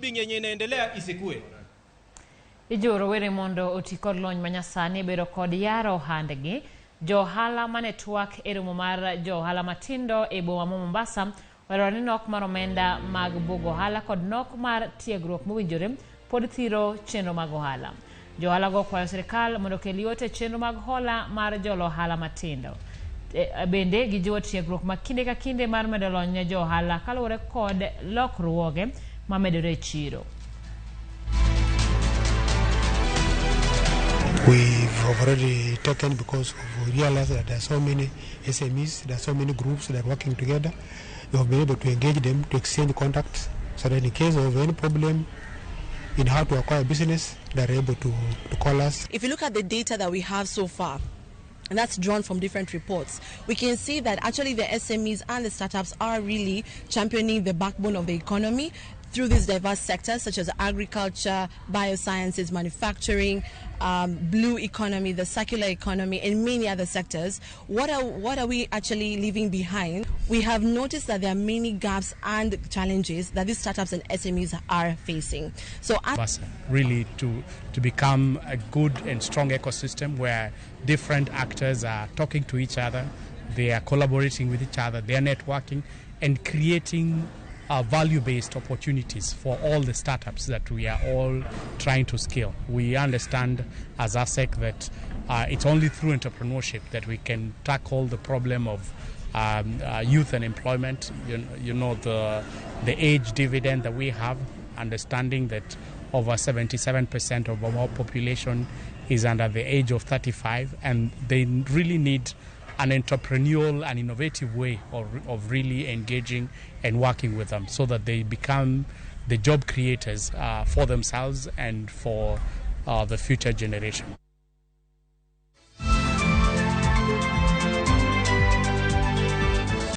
building yenye inaendelea isikue. Ijoro were mondo otikod lony manyasani bedo kod yaro ohandgi johala mane twak eromo mar johala matindo e boma ma Mombasa wero ni nok mar omenda mag bugo ohala kod nok mar tiegruok mowinjore pod thiro chenro mag ohala. Johala go kwayo sirkal mondo kel yot e chenro mag hola mar jolo ohala matindo. Bende gijiwo tiegruok ma kinde ka kinde mar medo lony ne johala kaluwore kod lokruoge ma medore e chiro. We've already taken, because we realized that there are so many SMEs, there are so many groups that are working together. We have been able to engage them, to exchange contacts, so that in case of any problem in how to acquire business, they are able to call us. If you look at the data that we have so far, and that's drawn from different reports, we can see that actually the SMEs and the startups are really championing the backbone of the economy through these diverse sectors such as agriculture, biosciences, manufacturing, blue economy, the circular economy, and many other sectors. What are we actually leaving behind? We have noticed that there are many gaps and challenges that these startups and SMEs are facing. So really to become a good and strong ecosystem where different actors are talking to each other, they are collaborating with each other, they are networking and creating value-based opportunities for all the startups that we are all trying to scale. We understand as ASEC that it's only through entrepreneurship that we can tackle the problem of youth unemployment. You know the age dividend that we have, understanding that over 77% of our population is under the age of 35, and they really need an entrepreneurial and innovative way of really engaging and working with them so that they become the job creators for themselves and for the future generation.